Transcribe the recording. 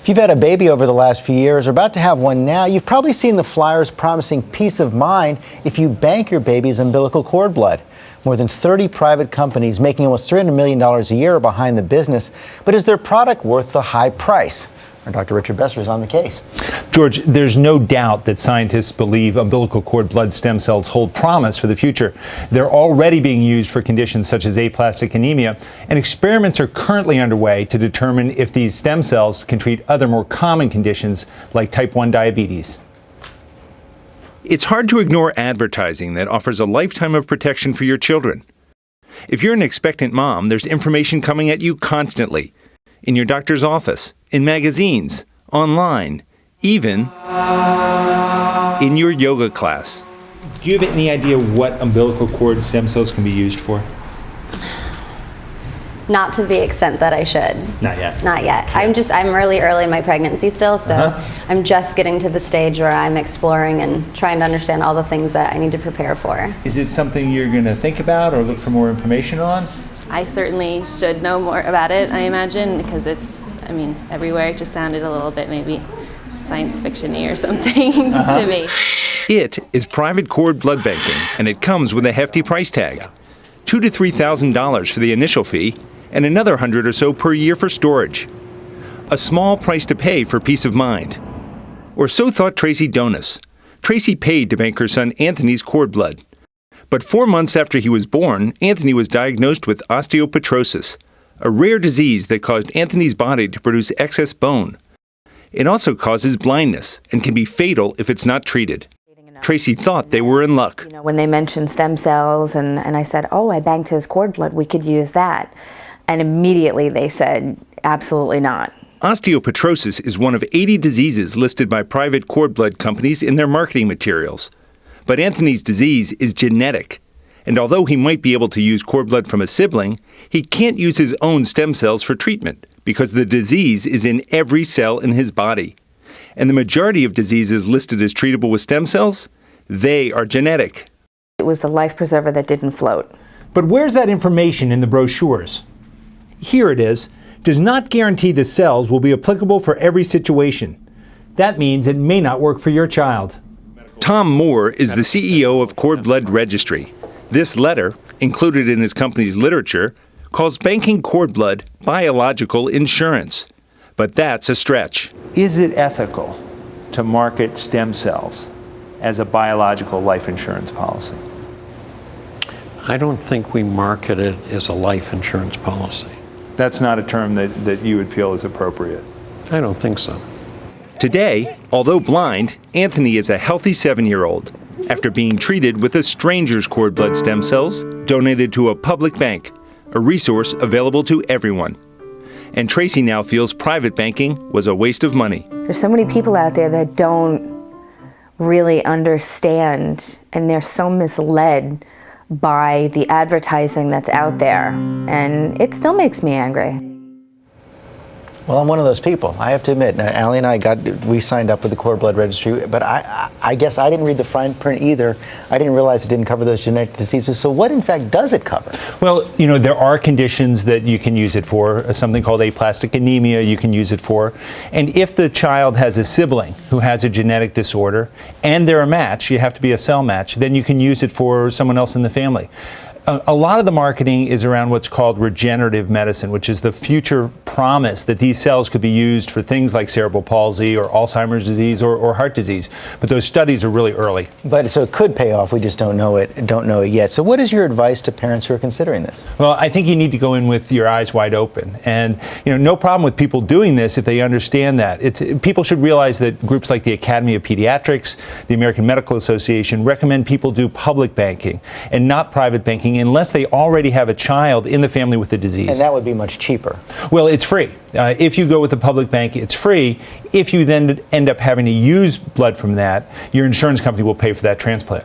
If you've had a baby over the last few years or about to have one now, you've probably seen the flyers promising peace of mind if you bank your baby's umbilical cord blood. More than 30 private companies making almost $300 million a year are behind the business. But is their product worth the high price? Our Dr. Richard Besser is on the case. George, there's no doubt that scientists believe umbilical cord blood stem cells hold promise for the future. They're already being used for conditions such as aplastic anemia, and experiments are currently underway to determine if these stem cells can treat other more common conditions like type 1 diabetes. It's hard to ignore advertising that offers a lifetime of protection for your children. If you're an expectant mom, there's information coming at you constantly. In your doctor's office, in magazines, online, even in your yoga class. Do you have any idea what umbilical cord stem cells can be used for? Not to the extent that I should. Not yet. Not yet. I'm really early in my pregnancy still, so I'm just getting to the stage where I'm exploring and trying to understand all the things that I need to prepare for. Is it something you're going to think about or look for more information on? I certainly should know more about it, I imagine, because it's, everywhere it just sounded a little bit maybe science fiction-y or something to me. It is private cord blood banking, and it comes with a hefty price tag. $2,000 to $3,000 for the initial fee, and another $100 or so per year for storage. A small price to pay for peace of mind. Or so thought Tracy Donis. Tracy paid to bank her son Anthony's cord blood. But 4 months after he was born, Anthony was diagnosed with osteopetrosis, a rare disease that caused Anthony's body to produce excess bone. It also causes blindness and can be fatal if it's not treated. Tracy thought they were in luck. When they mentioned stem cells, and I said, oh, I banked his cord blood, we could use that. And immediately they said, absolutely not. Osteopetrosis is one of 80 diseases listed by private cord blood companies in their marketing materials. But Anthony's disease is genetic, and although he might be able to use cord blood from a sibling, he can't use his own stem cells for treatment because the disease is in every cell in his body. And the majority of diseases listed as treatable with stem cells, they are genetic. It was the life preserver that didn't float. But where's that information in the brochures? Here it is. Does not guarantee the cells will be applicable for every situation. That means it may not work for your child. Tom Moore is the CEO of Cord Blood Registry. This letter, included in his company's literature, calls banking cord blood biological insurance. But that's a stretch. Is it ethical to market stem cells as a biological life insurance policy? I don't think we market it as a life insurance policy. That's not a term that you would feel is appropriate. I don't think so. Today, although blind, Anthony is a healthy 7-year-old after being treated with a stranger's cord blood stem cells donated to a public bank, a resource available to everyone. And Tracy now feels private banking was a waste of money. There's so many people out there that don't really understand, and they're so misled by the advertising that's out there, and it still makes me angry. Well, I'm one of those people, I have to admit. Now, Allie and I we signed up with the Cord Blood Registry, but I guess I didn't read the fine print either. I didn't realize it didn't cover those genetic diseases. So what, in fact, does it cover? Well, there are conditions that you can use it for, something called aplastic anemia you can use it for. And if the child has a sibling who has a genetic disorder and they're a match, you have to be a cell match, then you can use it for someone else in the family. A lot of the marketing is around what's called regenerative medicine, which is the future promise that these cells could be used for things like cerebral palsy or Alzheimer's disease or heart disease. But those studies are really early. But so it could pay off. We just don't know it yet. So what is your advice to parents who are considering this? Well, I think you need to go in with your eyes wide open. And no problem with people doing this if they understand that. People should realize that groups like the Academy of Pediatrics, the American Medical Association recommend people do public banking and not private banking unless they already have a child in the family with the disease. And that would be much cheaper. Well, it's free. If you go with the public bank, it's free. If you then end up having to use blood from that, your insurance company will pay for that transplant.